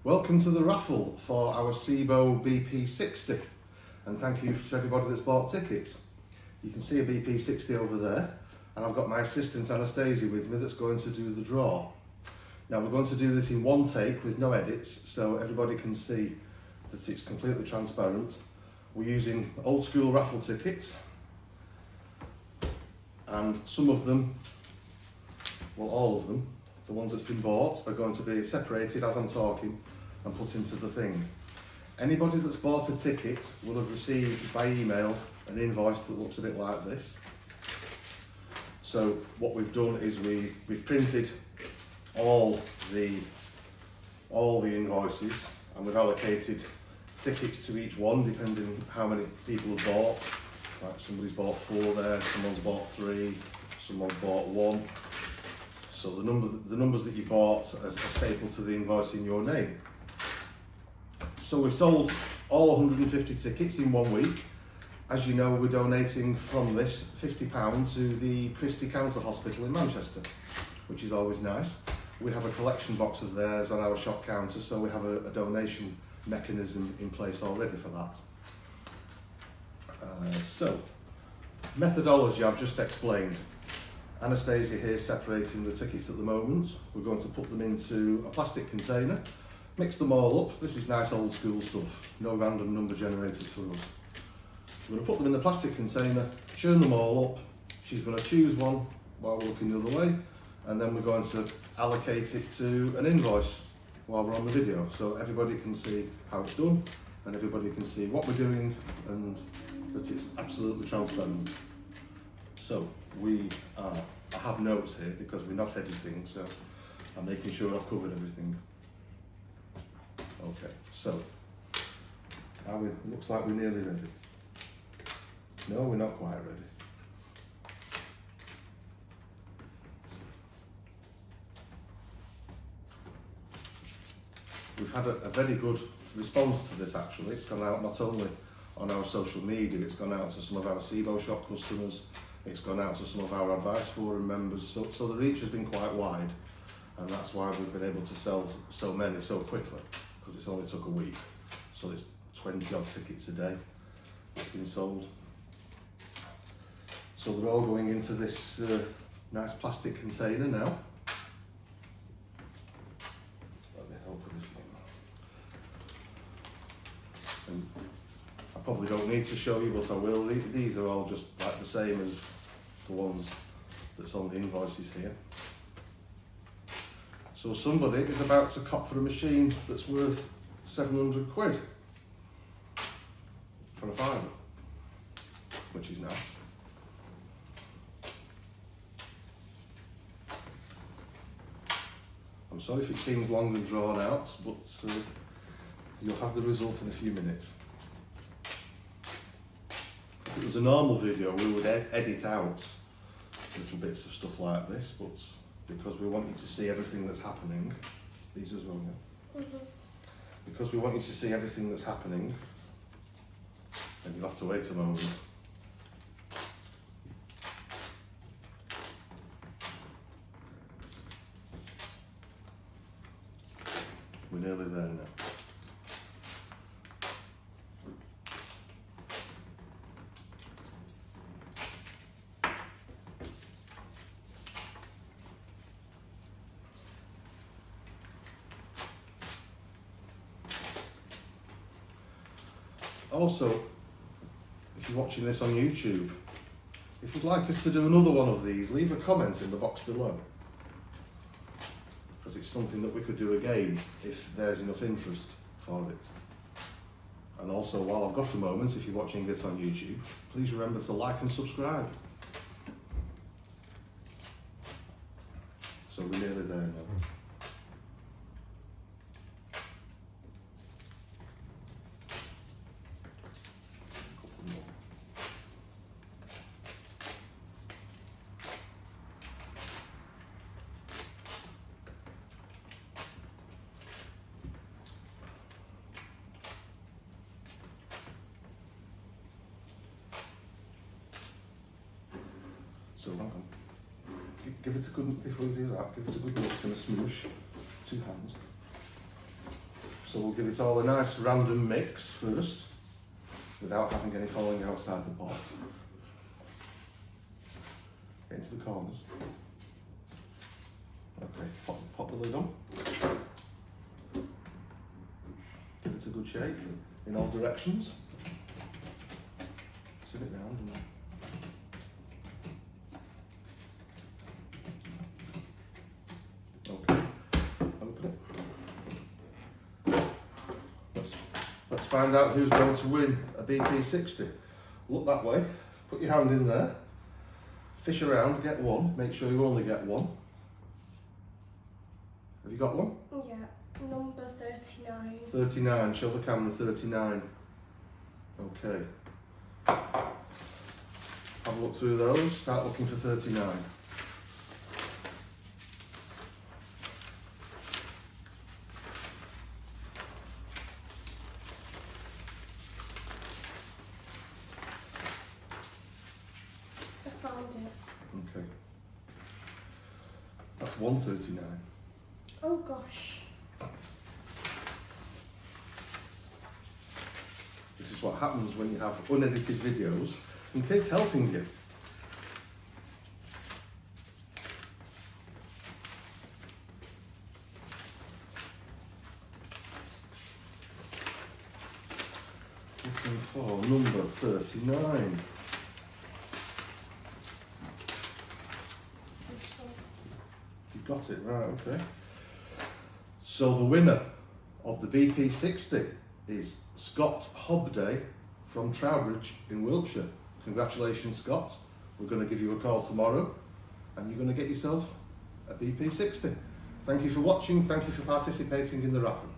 Welcome to the raffle for our Sebo BP60, and thank you to everybody that's bought tickets. You can see a BP60 over there, and I've got my assistant Anastasia with me that's going to do the draw. Now we're going to do this in one take with no edits, so everybody can see that it's completely transparent. We're using old school raffle tickets, and some of them, well all of them, the ones that's been bought are going to be separated as I'm talking and put into the thing. Anybody that's bought a ticket will have received by email an invoice that looks a bit like this. So what we've done is we've printed all the invoices, and we've allocated tickets to each one depending on how many people have bought. Like somebody's bought 4 there, someone's bought 3, someone's bought 1. So the numbers that you bought are stapled to the invoice in your name. So we've sold all 150 tickets in 1 week. As you know, we're donating from this £50 to the Christie Cancer Hospital in Manchester, which is always nice. We have a collection box of theirs on our shop counter, so we have a donation mechanism in place already for that. So, methodology I've just explained. Anastasia here separating the tickets at the moment. We're going to put them into a plastic container, mix them all up. This is nice old school stuff, no random number generators for us. We're going to put them in the plastic container, churn them all up. She's going to choose one while we're looking the other way, and then we're going to allocate it to an invoice while we're on the video, so everybody can see how it's done and everybody can see what we're doing and that it's absolutely transparent. So I have notes here because we're not editing, so I'm making sure I've covered everything. Okay, so looks like we're nearly ready. No, we're not quite ready. We've had a very good response to this actually. It's gone out not only on our social media, it's gone out to some of our Sebo shop customers, it's gone out to some of our advice forum members, so the reach has been quite wide, and that's why we've been able to sell so many so quickly, because it's only took a week. So it's 20 odd tickets a day that's been sold. So they're all going into this nice plastic container now. Let me help with this one. And I probably don't need to show you, but I will. These are all just like the same as the ones that's on the invoices here. So somebody is about to cop for a machine that's worth 700 quid for a fiver, which is nice. I'm sorry if it seems long and drawn out, but you'll have the result in a few minutes. If it was a normal video, we would edit out little bits of stuff like this, but because we want you to see everything that's happening, these as well, yeah? Because we want you to see everything that's happening, then you'll have to wait a moment. We're nearly there now. Also, if you're watching this on YouTube, if you'd like us to do another one of these, leave a comment in the box below, because it's something that we could do again if there's enough interest for it. And also, while I've got a moment, if you're watching this on YouTube, please remember to like and subscribe. So we're nearly there now. So hang on. Give it a good, before you do that, give it a good mix and a smoosh. 2 hands. So we'll give it all a nice random mix first, without having any falling outside the pot. Get into the corners. Okay, pop the lid on. Give it a good shake in all directions. Turn it round and okay, open it. Let's find out who's going to win a BP60. Look that way, put your hand in there, fish around, get one, make sure you only get one. Have you got one? Yeah, number 39. 39, show the camera 39. Okay. Have a look through those, start looking for 39. I found it. Okay. That's 139. Oh gosh. This is what happens when you have unedited videos and kids helping you. Looking for number 39. This one. You got it, right, okay. So the winner of the BP60 is Scott Hobday from Trowbridge in Wiltshire. Congratulations, Scott. We're going to give you a call tomorrow and you're going to get yourself a BP60. Thank you for watching, thank you for participating in the raffle.